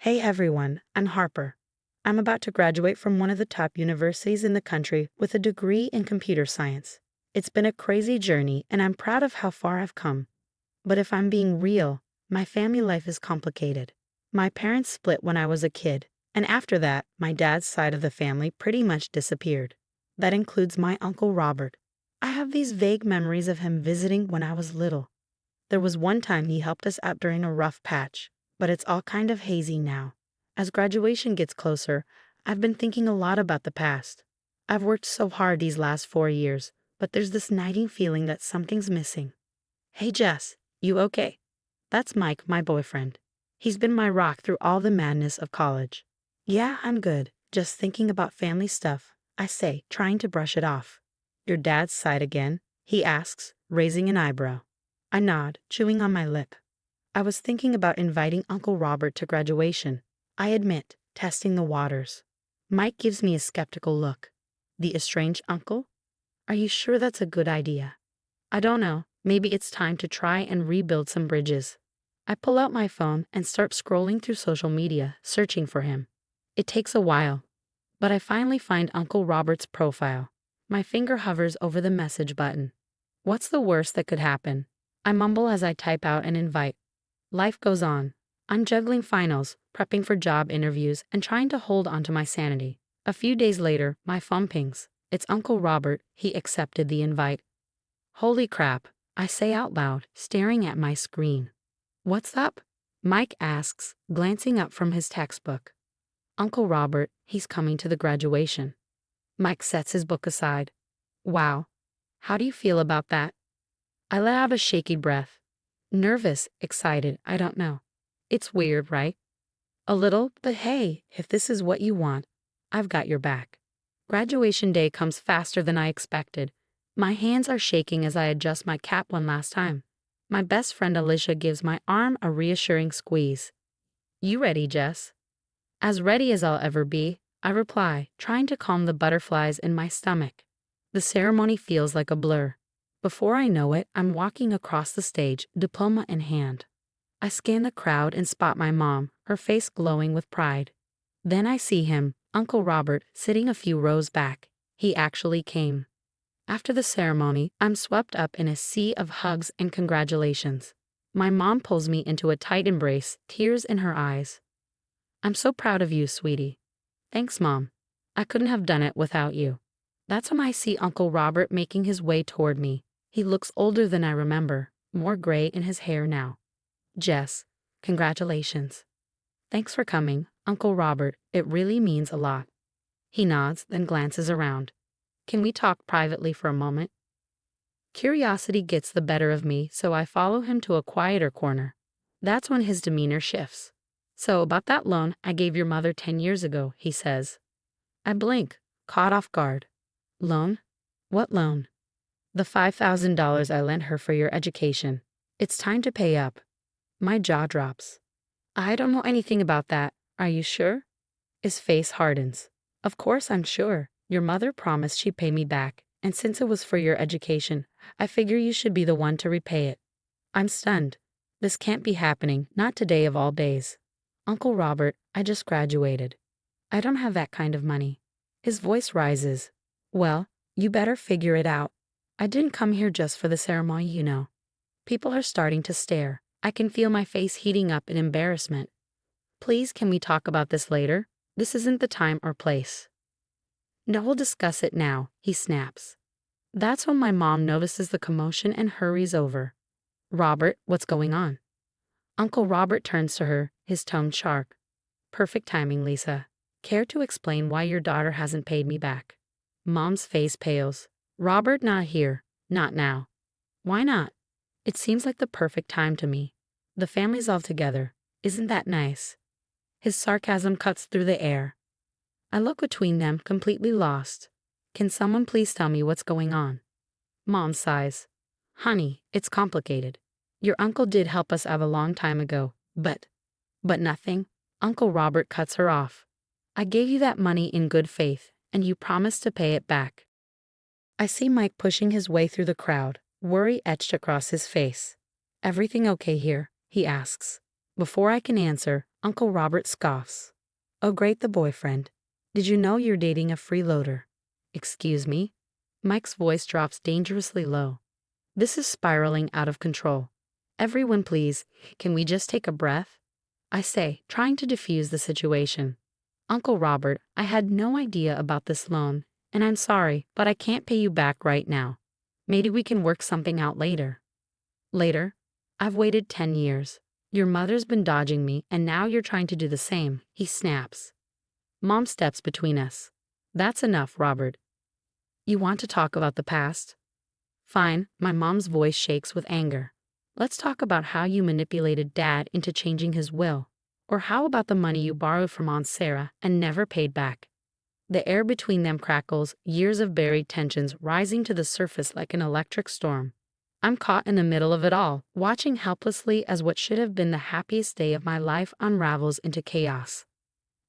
Hey everyone, I'm Harper. I'm about to graduate from one of the top universities in the country with a degree in computer science. It's been a crazy journey and I'm proud of how far I've come. But if I'm being real, my family life is complicated. My parents split when I was a kid, and after that, my dad's side of the family pretty much disappeared. That includes my Uncle Robert. I have these vague memories of him visiting when I was little. There was one time he helped us out during a rough patch, but it's all kind of hazy now. As graduation gets closer, I've been thinking a lot about the past. I've worked so hard these last 4 years, but there's this nagging feeling that something's missing. Hey Jess, you okay? That's Mike, my boyfriend. He's been my rock through all the madness of college. Yeah, I'm good. Just thinking about family stuff, I say, trying to brush it off. Your dad's side again? He asks, raising an eyebrow. I nod, chewing on my lip. I was thinking about inviting Uncle Robert to graduation. I admit, testing the waters. Mike gives me a skeptical look. The estranged uncle? Are you sure that's a good idea? I don't know. Maybe it's time to try and rebuild some bridges. I pull out my phone and start scrolling through social media, searching for him. It takes a while, but I finally find Uncle Robert's profile. My finger hovers over the message button. What's the worst that could happen? I mumble as I type out an invite. Life goes on. I'm juggling finals, prepping for job interviews, and trying to hold onto my sanity. A few days later, my phone pings. It's Uncle Robert. He accepted the invite. Holy crap, I say out loud, staring at my screen. What's up? Mike asks, glancing up from his textbook. Uncle Robert, he's coming to the graduation. Mike sets his book aside. Wow. How do you feel about that? I let out a shaky breath. Nervous, excited, I don't know. It's weird, right? A little, but hey, if this is what you want, I've got your back. Graduation day comes faster than I expected. My hands are shaking as I adjust my cap one last time. My best friend Alicia gives my arm a reassuring squeeze. You ready, Jess? As ready as I'll ever be, I reply, trying to calm the butterflies in my stomach. The ceremony feels like a blur. Before I know it, I'm walking across the stage, diploma in hand. I scan the crowd and spot my mom, her face glowing with pride. Then I see him, Uncle Robert, sitting a few rows back. He actually came. After the ceremony, I'm swept up in a sea of hugs and congratulations. My mom pulls me into a tight embrace, tears in her eyes. I'm so proud of you, sweetie. Thanks, Mom. I couldn't have done it without you. That's when I see Uncle Robert making his way toward me. He looks older than I remember, more gray in his hair now. Jess, congratulations. Thanks for coming, Uncle Robert. It really means a lot. He nods, then glances around. Can we talk privately for a moment? Curiosity gets the better of me, so I follow him to a quieter corner. That's when his demeanor shifts. So about that loan I gave your mother 10 years ago, he says. I blink, caught off guard. Loan? What loan? The $5,000 I lent her for your education. It's time to pay up. My jaw drops. I don't know anything about that. Are you sure? His face hardens. Of course I'm sure. Your mother promised she'd pay me back, and since it was for your education, I figure you should be the one to repay it. I'm stunned. This can't be happening, not today of all days. Uncle Robert, I just graduated. I don't have that kind of money. His voice rises. Well, you better figure it out. I didn't come here just for the ceremony, you know. People are starting to stare. I can feel my face heating up in embarrassment. Please, can we talk about this later? This isn't the time or place. No, we'll discuss it now, he snaps. That's when my mom notices the commotion and hurries over. Robert, what's going on? Uncle Robert turns to her, his tone sharp. Perfect timing, Lisa. Care to explain why your daughter hasn't paid me back? Mom's face pales. Robert, not here. Not now. Why not? It seems like the perfect time to me. The family's all together. Isn't that nice? His sarcasm cuts through the air. I look between them, completely lost. Can someone please tell me what's going on? Mom sighs. Honey, it's complicated. Your uncle did help us out a long time ago, but nothing. Uncle Robert cuts her off. I gave you that money in good faith, and you promised to pay it back. I see Mike pushing his way through the crowd, worry etched across his face. Everything okay here? He asks. Before I can answer, Uncle Robert scoffs. Oh great, the boyfriend. Did you know you're dating a freeloader? Excuse me? Mike's voice drops dangerously low. This is spiraling out of control. Everyone please, can we just take a breath? I say, trying to defuse the situation. Uncle Robert, I had no idea about this loan, and I'm sorry, but I can't pay you back right now. Maybe we can work something out later. Later? I've waited 10 years. Your mother's been dodging me, and now you're trying to do the same, he snaps. Mom steps between us. That's enough, Robert. You want to talk about the past? Fine, my mom's voice shakes with anger. Let's talk about how you manipulated Dad into changing his will. Or how about the money you borrowed from Aunt Sarah and never paid back? The air between them crackles, years of buried tensions rising to the surface like an electric storm. I'm caught in the middle of it all, watching helplessly as what should have been the happiest day of my life unravels into chaos.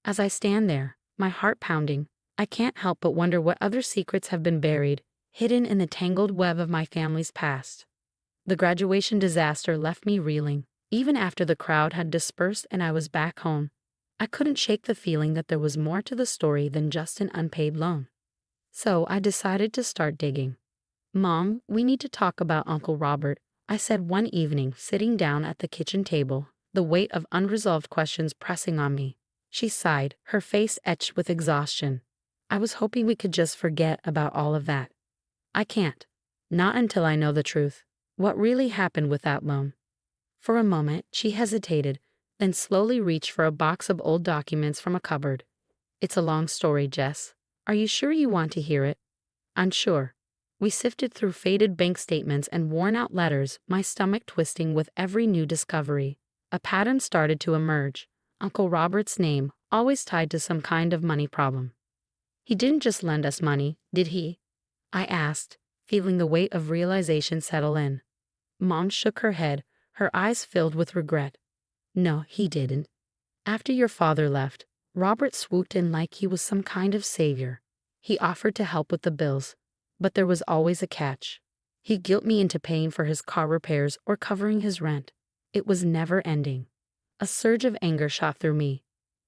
As I stand there, my heart pounding, I can't help but wonder what other secrets have been buried, hidden in the tangled web of my family's past. The graduation disaster left me reeling. Even after the crowd had dispersed and I was back home, I couldn't shake the feeling that there was more to the story than just an unpaid loan. So I decided to start digging. Mom, we need to talk about Uncle Robert, I said one evening, sitting down at the kitchen table, the weight of unresolved questions pressing on me. She sighed, her face etched with exhaustion. I was hoping we could just forget about all of that. I can't. Not until I know the truth. What really happened with that loan? For a moment, she hesitated, then slowly reached for a box of old documents from a cupboard. It's a long story, Jess. Are you sure you want to hear it? I'm sure. We sifted through faded bank statements and worn-out letters, my stomach twisting with every new discovery. A pattern started to emerge. Uncle Robert's name, always tied to some kind of money problem. He didn't just lend us money, did he? I asked, feeling the weight of realization settle in. Mom shook her head, her eyes filled with regret. No, he didn't. After your father left, Robert swooped in like he was some kind of savior. He offered to help with the bills, but there was always a catch. He guilted me into paying for his car repairs or covering his rent. It was never ending. A surge of anger shot through me.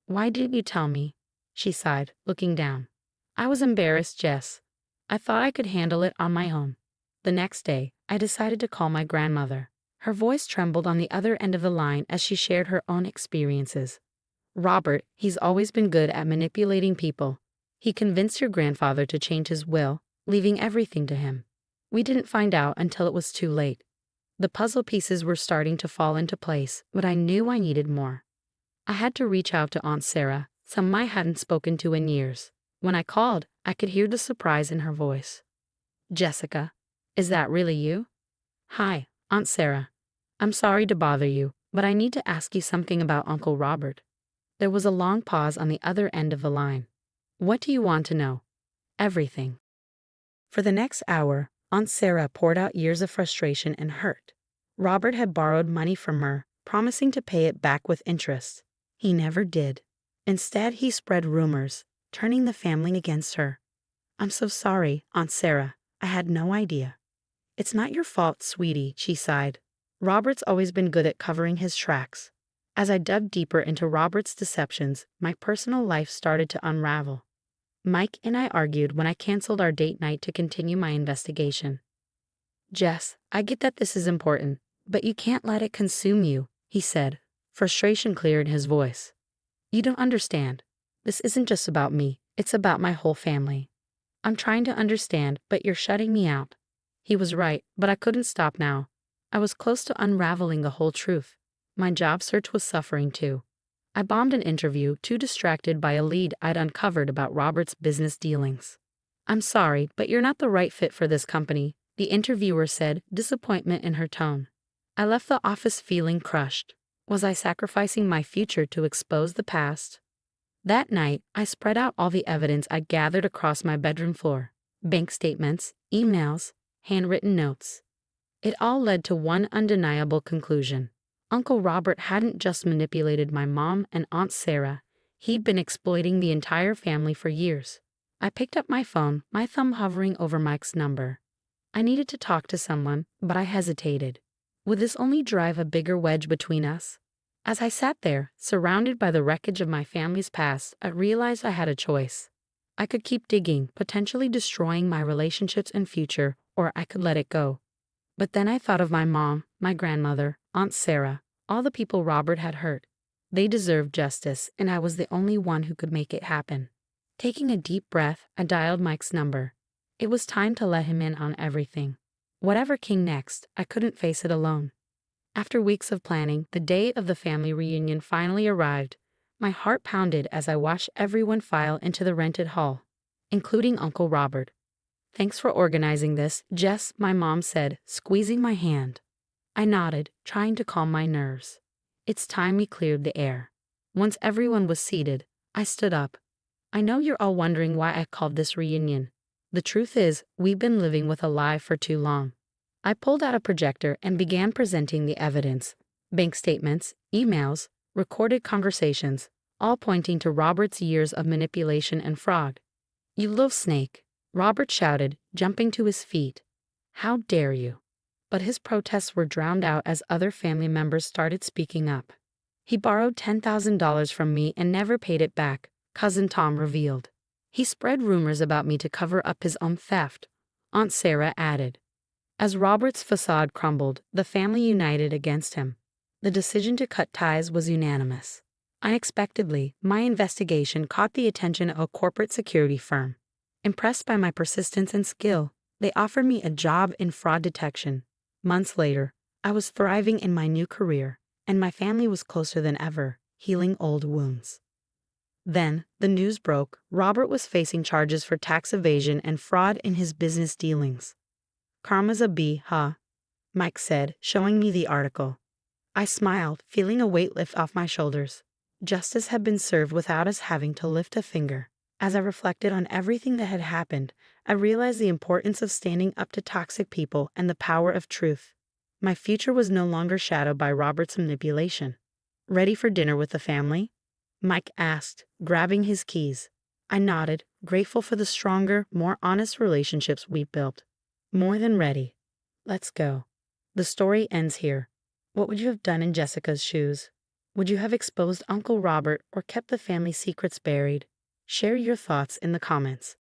Why didn't you tell me? She sighed, looking down. I was embarrassed, Jess. I thought I could handle it on my own. The next day, I decided to call my grandmother. Her voice trembled on the other end of the line as she shared her own experiences. Robert, he's always been good at manipulating people. He convinced your grandfather to change his will, leaving everything to him. We didn't find out until it was too late. The puzzle pieces were starting to fall into place, but I knew I needed more. I had to reach out to Aunt Sarah, someone I hadn't spoken to in years. When I called, I could hear the surprise in her voice. Jessica, is that really you? Hi, Aunt Sarah. I'm sorry to bother you, but I need to ask you something about Uncle Robert. There was a long pause on the other end of the line. What do you want to know? Everything. For the next hour, Aunt Sarah poured out years of frustration and hurt. Robert had borrowed money from her, promising to pay it back with interest. He never did. Instead, he spread rumors, turning the family against her. I'm so sorry, Aunt Sarah. I had no idea. It's not your fault, sweetie, she sighed. Robert's always been good at covering his tracks. As I dug deeper into Robert's deceptions, my personal life started to unravel. Mike and I argued when I canceled our date night to continue my investigation. Jess, I get that this is important, but you can't let it consume you, he said, frustration clear in his voice. You don't understand. This isn't just about me, it's about my whole family. I'm trying to understand, but you're shutting me out. He was right, but I couldn't stop now. I was close to unraveling the whole truth. My job search was suffering too. I bombed an interview, too distracted by a lead I'd uncovered about Robert's business dealings. I'm sorry, but you're not the right fit for this company, the interviewer said, disappointment in her tone. I left the office feeling crushed. Was I sacrificing my future to expose the past? That night, I spread out all the evidence I gathered across my bedroom floor. Bank statements, emails, handwritten notes. It all led to one undeniable conclusion. Uncle Robert hadn't just manipulated my mom and Aunt Sarah. He'd been exploiting the entire family for years. I picked up my phone, my thumb hovering over Mike's number. I needed to talk to someone, but I hesitated. Would this only drive a bigger wedge between us? As I sat there, surrounded by the wreckage of my family's past, I realized I had a choice. I could keep digging, potentially destroying my relationships and future, or I could let it go. But then I thought of my mom, my grandmother, Aunt Sarah, all the people Robert had hurt. They deserved justice, and I was the only one who could make it happen. Taking a deep breath, I dialed Mike's number. It was time to let him in on everything. Whatever came next, I couldn't face it alone. After weeks of planning, the day of the family reunion finally arrived. My heart pounded as I watched everyone file into the rented hall, including Uncle Robert. "Thanks for organizing this, Jess," my mom said, squeezing my hand. I nodded, trying to calm my nerves. It's time we cleared the air. Once everyone was seated, I stood up. "I know you're all wondering why I called this reunion. The truth is, we've been living with a lie for too long." I pulled out a projector and began presenting the evidence. Bank statements, emails, recorded conversations, all pointing to Robert's years of manipulation and fraud. "You little snake," Robert shouted, jumping to his feet. "How dare you?" But his protests were drowned out as other family members started speaking up. "He borrowed $10,000 from me and never paid it back," Cousin Tom revealed. "He spread rumors about me to cover up his own theft," Aunt Sarah added. As Robert's facade crumbled, the family united against him. The decision to cut ties was unanimous. Unexpectedly, my investigation caught the attention of a corporate security firm. Impressed by my persistence and skill, they offered me a job in fraud detection. Months later, I was thriving in my new career, and my family was closer than ever, healing old wounds. Then, the news broke. Robert was facing charges for tax evasion and fraud in his business dealings. "Karma's a bee, huh?" Mike said, showing me the article. I smiled, feeling a weight lift off my shoulders. Justice had been served without us having to lift a finger. As I reflected on everything that had happened, I realized the importance of standing up to toxic people and the power of truth. My future was no longer shadowed by Robert's manipulation. "Ready for dinner with the family?" Mike asked, grabbing his keys. I nodded, grateful for the stronger, more honest relationships we built. "More than ready. Let's go." The story ends here. What would you have done in Jessica's shoes? Would you have exposed Uncle Robert or kept the family secrets buried? Share your thoughts in the comments.